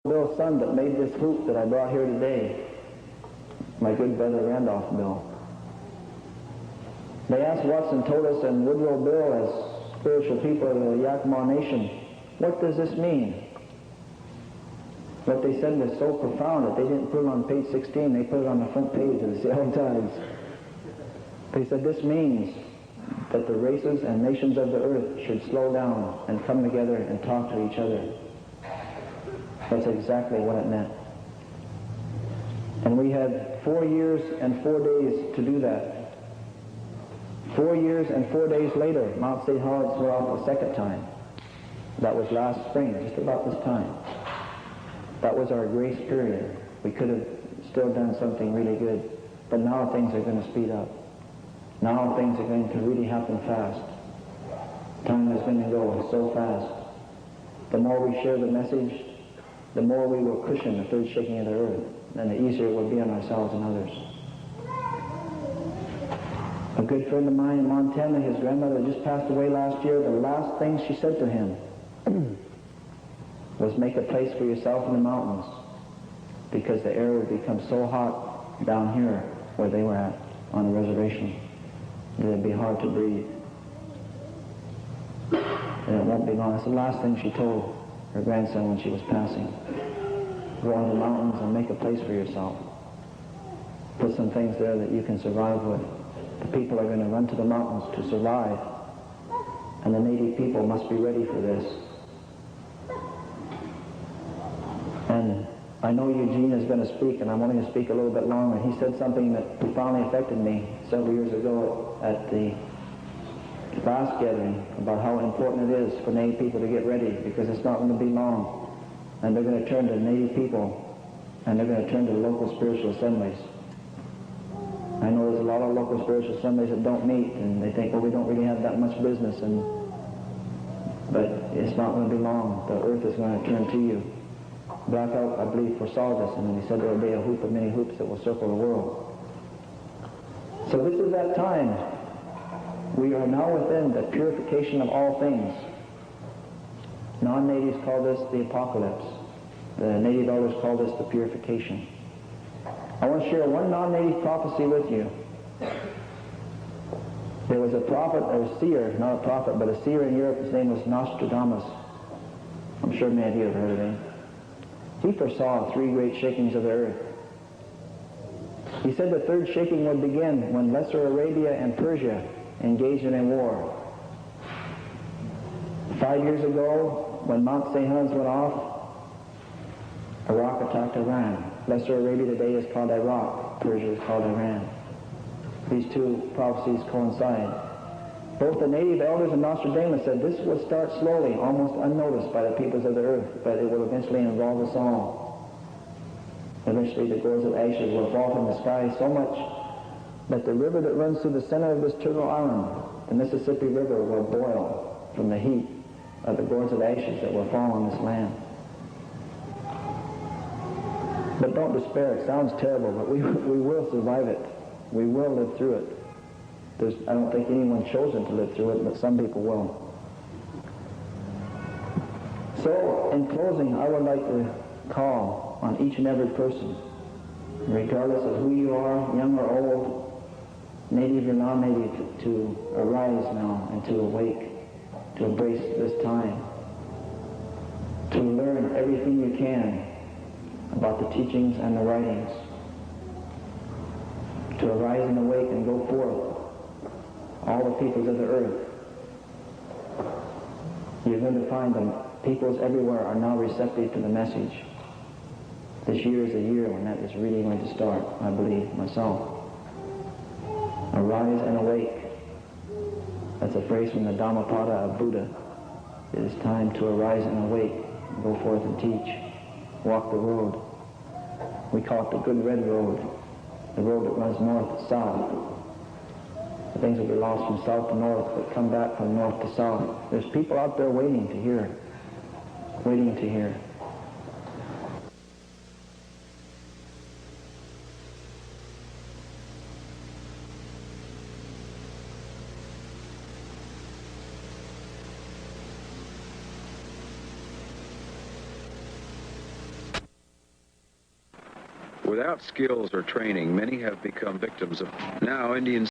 Bill's son that made this hoop that I brought here today, my good brother Randolph Bill. They asked Watson told us and Woodrow Bill as spiritual people of the Yakima Nation, what does this mean? What they said was so profound that they didn't put it on page 16, they put it on the front page of the Seattle Times. They said this means that the races and nations of the earth should slow down and come together and talk to each other. That's exactly what it meant. And we had 4 years and 4 days to do that. 4 years and 4 days later, Mount St. Helens went off a second time. That was last spring, just about this time. That was our grace period. We could have still done something really good, but now things are going to speed up. Now things are going to really happen fast. Time is going to go so fast. The more we share the message, the more we will cushion the third shaking of the earth, and the easier it will be on ourselves and others. A good friend of mine in Montana, his grandmother just passed away last year. The last thing she said to him was make a place for yourself in the mountains, because the air would become so hot down here where they were at on the reservation that it'd be hard to breathe. And it won't be long. That's the last thing she told her grandson when she was passing. Go in the mountains and make a place for yourself. Put some things there that you can survive with. The people are going to run to the mountains to survive, and the native people must be ready for this. And I know Eugene is going to speak, and I'm only going to speak a little bit longer. He said something that profoundly affected me several years ago at the last gathering about how important it is for Native people to get ready, because it's not going to be long, and they're going to turn to Native people, and they're going to turn to local spiritual assemblies. I know there's a lot of local spiritual assemblies that don't meet, and they think, well, we don't really have that much business, but it's not going to be long. The earth is going to turn to you. Black Elk, I believe, foresaw this, and he said there will be a hoop of many hoops that will circle the world. So this is that time. We are now within the purification of all things. Non-natives call this the apocalypse. The native elders call this the purification. I want to share one non-native prophecy with you. There was a prophet, or a seer, not a prophet, but a seer in Europe. His name was Nostradamus. I'm sure many of you have heard of him. He foresaw 3 great shakings of the earth. He said the third shaking would begin when Lesser Arabia and Persia engaged in a war. 5 years ago, when Mount St. Helens went off, Iraq attacked Iran. Lesser Arabia today is called Iraq. Persia is called Iran. These two prophecies coincide. Both the native elders and Nostradamus said this will start slowly, almost unnoticed by the peoples of the earth, but it will eventually involve us all. Eventually the gourds of ashes will fall from the sky so much that the river that runs through the center of this turtle island, the Mississippi River, will boil from the heat of the gourds of ashes that will fall on this land. But don't despair. It sounds terrible, but we will survive it. We will live through it. I don't think anyone's chosen to live through it, but some people will. So, in closing, I would like to call on each and every person, regardless of who you are, young or old, native or non-native, to arise now and to awake, to embrace this time, to learn everything you can about the teachings and the writings, to arise and awake and go forth, all the peoples of the earth. You're going to find them. Peoples everywhere are now receptive to the message. This year is a year when that is really going to start, I believe, myself. Arise and awake. That's a phrase from the Dhammapada of Buddha. It is time to arise and awake, go forth and teach, walk the road. We call it the good red road, the road that runs north to south. Things will be lost from south to north, but come back from north to south. There's people out there waiting to hear, waiting to hear. Without skills or training, many have become victims of. Now, Indians